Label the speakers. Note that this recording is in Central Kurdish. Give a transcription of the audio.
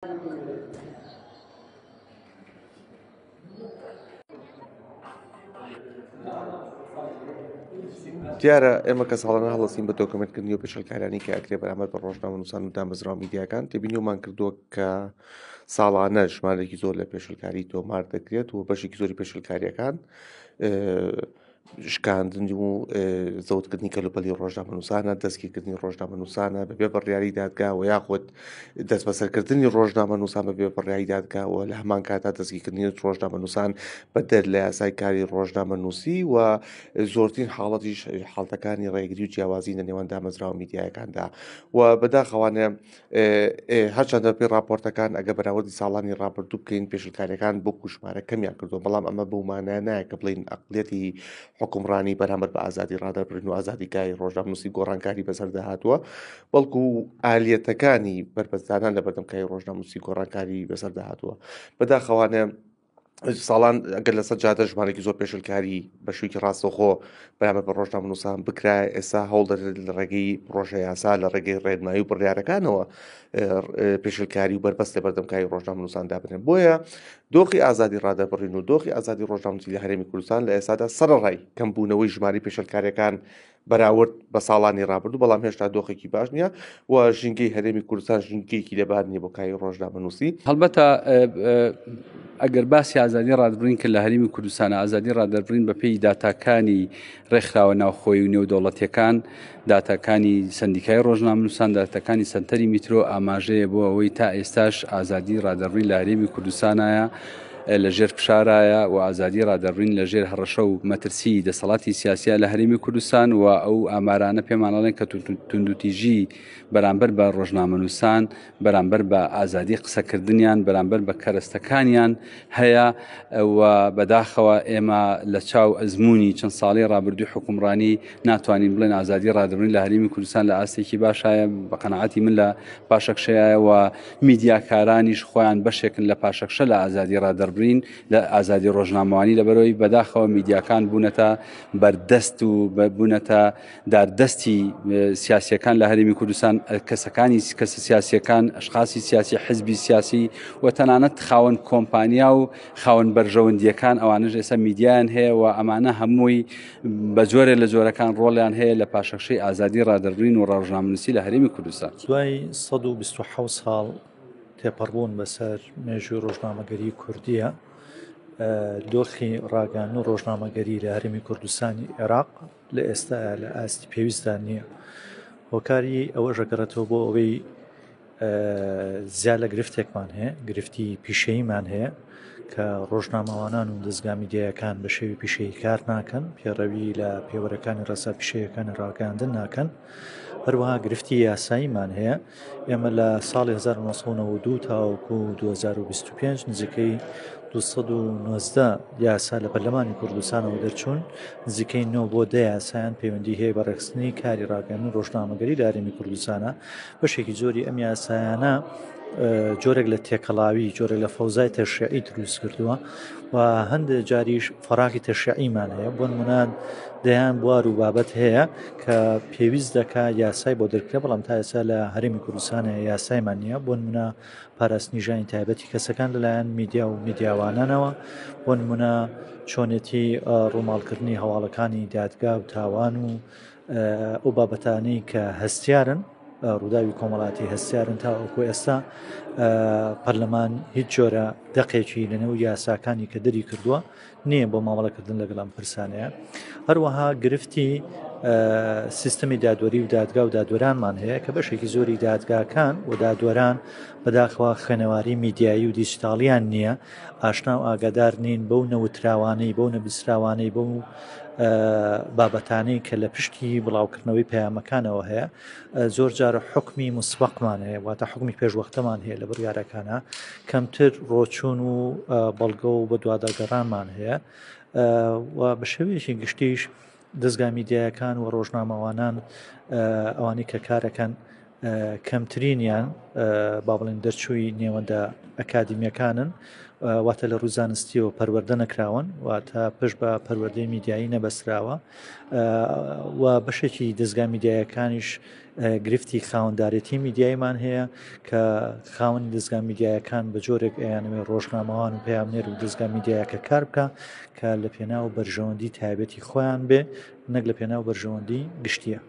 Speaker 1: دیارە ئێمە کە ساڵانە هەڵەسین بە دۆکمنتکردنی و پێشەلکارانی کە ئەکرێ بەرامبەر بە ڕۆژنامەنووسان و دامەزراوە میدیاکان تێبینیومان کردووە کە ساڵانە ژمارێکی زۆر لە پێشەلکاری تۆمار دەکرێت و بەشێکی زۆری پێشەلکاریەکان شکاندن و زەوتکردنی کەلوپەلی ڕۆژنامەنووسانە دەستگیرکردنی ڕۆژنامەنووسانە بەبێ بڕیاری دادگاوە یاخود دەست بەسەرکردنی ڕۆژنامەنووسان بەبێ بڕیاری دادگاوە لە هەمان کاتا دەستگیرکردنی ڕۆژنامەنووسان بەدەر لە یاسای کاری ڕۆژنامەنووسی و زۆرترین حاڵەتیش حاڵەتەکانی ڕێگری و جیاوازی لە نێوان دامەزراوە میدیاکاندا و بەداخەوانە هەرچەندە پێی راپۆرتەکان ئەگە بەراوردی ساڵانی ڕابردوو بکەین پێشلکاریەکان بۆ کوشمارە کەمیان کردو بەڵام ئەمە بەومانە نایە کە بڵین ئەقلێتی حکومڕانی بەرامبەر بە ئازادی ڕادەبرن و ئازادیگای ڕۆژنامەنووسی گۆڕانکاری بەسەردا هاتووە بەڵکو ئالیەتەکانی بربەستدانان لە بەردەمکاری ڕۆژنامەنووسی گۆڕانکاری بەسەردا هاتووە بەداخەوانە ساڵان ئەگەر لەسەر جادە ژمارێکی زۆر پێشلکاری بە شوویکی ڕاستەوخۆ بەرامبەر بە ڕۆژنامەنووسان بکرای ئێستا هەوڵ دەدرێت لە ڕێگەی ڕۆژە یاسا لە ڕێگەی ڕێنمایی و بڕیارەکانەوە پێشلکاری و بربەست لە بەردەمکاری ڕۆژنامەنووسان دابنێن بۆیە دۆخی ئازادی ڕادەبڕین و دۆخی ئازادی ڕۆژنامەنووسی لە هەرێمی کوردستان لە ئێستادا سەرەڕای کەمبوونەوەی ژماری پێشلکاریەکان بەراورد بە ساڵانی ڕابردوو بەڵام هێشتا دۆخێکی باش نییە و ژینگەی هەرێمی کوردستان ژینگەیەکی لەبار نیە بۆ کاری ڕۆژنامەنووسی
Speaker 2: هەڵبەتە ئەگەر باسی ئازادی ڕادبرین کە لە هەرێمی کوردستانە ئازادی ڕادەبرین بە پێی داتاکانی ڕێکخراوە ناوخۆی و نێودەوڵەتیەکان داتاکانی سندیکای ڕۆژنامەنووسان داتاکانی سەنتەری میترۆ ئاماژەیە بۆ ئەوەی تا ئێستاش ئازادی ڕادەبرین لە هەرێمی کوردستانایە لەژێر فشارایە و ئازادی ڕادەبرین لەژێر هەڕەشە و مەترسی دەسەڵاتی سیاسیە لە هەرێمی کوردستان و ئەو ئامارانە پێمانەڵێن کە توندوتیژی بەرامبەر بە ڕۆژنامەنووسان بەرامبەر بە ئازادی قسەکردنیان بەرامبەر بە کەرەستەکانیان هەیە و بەداخەوە ئێمە لە چاو ئەزمموی چەند ساڵی ڕابردووی حکومڕانی ناتوانین بڵێن ئازادی ڕادەبرین لە هەرێمی کوردستان لە ئاستێکی باشایە بە قەنەعەتی من لە پاشەکشەیە و میدیاکارانیش خۆیان بەشێکن لە پاشەکشە لە ئازادی ڕادەبرین لە ئازادی ڕۆژنامەوانی لەبەرەوەی بەداخەوە میدیاکان بوونەتە بەردەست و بوونەتە داردەستی سیاسیەکان لە هەرێمی کوردستان کەسەکانی کەسە سیاسیەکان ئەشخاصی سیاسی حزبی سیاسی و تەنانەت خاوەن کۆمپانیا و خاوەن بەرژەوەندیەکان ئەوانەش ئێستا میدیایان هەیە و ئەمانە هەمووی بە جۆرێ لە جۆرەکان ڕۆڵیان هەیە لە پاشەکشەی ئازادی ڕادەبرین و ڕۆژنامەنووسی لە هەرێمی کوردستان.
Speaker 3: دوای 127 ساڵ تێپەڕبوون بەسەر مێژووی ڕۆژنامەگەری کوردیە دۆخی ڕاگەاندن و ڕۆژنامەگەری لە هەرێمی کوردستانی عێراق لە ئێستا لە ئاستی پێویستدا نییە هۆکاری ئەوە ژەگەڕێتەوە بۆ ئەوەی زیاد لە گرفتێکمان هەیە گرفتی پیشەییمان هەیە کە ڕۆژنامەوانان و دەستگا میدیایەکان بە شێوی پیشەیی کار ناکەن پێڕەوی لە پێوەرەکانی ڕێسا پیشەیەکانی ڕاگەاندن ناکەن هەروەها گرفتی یاساییمان هەیە ئێمە لە ساڵی 1992 تاوەکو 2025 نزیکەی 219 یاسا لە پەرلەمانی کوردستانەوە دەرچوون نزیکەی 9 بۆ 10 یاسایان پەیوەندی هەیە بە ڕێکخستنی کاری ڕاگەاندن ڕۆژنامەگەری لە هەرێمی کوردستانە بەشێکی زۆری ئەم یاسایانە جۆرێک لە تێکەڵاوی جۆرێک لە فەوزای تەشریعی دروست کردووە و هەندێک جاریش فەراغی تەشریعیمان هەیە بۆ نمونە دەیان بوار و بابەت هەیە کە پێویست دەکا یاسای بۆ دەرکرێ بەڵام تا ئێستا لە هەرێمی کوردستانە یاسایمان نییە بۆ نمونە پاراستنی ژانی تایبەتی کەسەکان لەلایەن میدیا و میدیاوانانەوە بۆ نمونە چۆنێتی ڕووماڵکردنی هەواڵەکانی دادگا و تاوان و ئەو بابەتانەی کە هەستیارن ڕووداوی کۆمەڵاتی هەستیارن تاوەکو ئێستا پەرلەمان هیچ جۆرە دەقێکی لەنێو یاساکانی کە دەری کردووە نییە بۆ مامەڵەکردن لەگەڵ ئەم پرسانەیە هەروەها گرفتی سیستەمی دادوەری و دادگا و دادوەرانمان هەیە کە بەشێکی زۆری دادگاکان و دادوەران بەداخەوە خوێنەواری میدیایی و دیجیتاڵیان نییە ئاشنا و ئاگادار نین بەو نەوتراوانەی بەو نەبیستراوانەی بەو بابەتانەی کە لە پشتی بڵاوکردنەوەی پەیامەکانەوە هەیە زۆر جارە حکمی مسبقمان هەیە واتە حکمی پێشوەختەمان هەیە لە بڕیارەکانە کەمتر ڕۆچوون و بەڵگە و بە دواداگەڕانمان هەیە و بە شێوەیەکی گشتیش دەستگا میدیایەکان و ڕۆژنامەوانان ئەوانەی کە کارەکەن کەمترینیان با بڵێن دەرچووی نێوەندە ئەکادیمیەکانن واتە لە ڕووزانستیەوە پەروەردە نەکراون واتە پشت بە پەروەردەی میدیایی نەبەسراوە و بەشێکی دەستگا میدیایەکانیش گرفتی خاوەنددارێتی میدیایمان هەیە کە خاوەنی دەستگا میدیایەکان بە جۆرێک ئەیانەوێ ڕۆژنامەوان و پەیامنێر و دەستگا میدیایەکە کار بکە کە لە پێناو بەرژەوەندی تایبەتی خۆیان بێ نەک لە پێناو بەرژەوەندی گشتیە.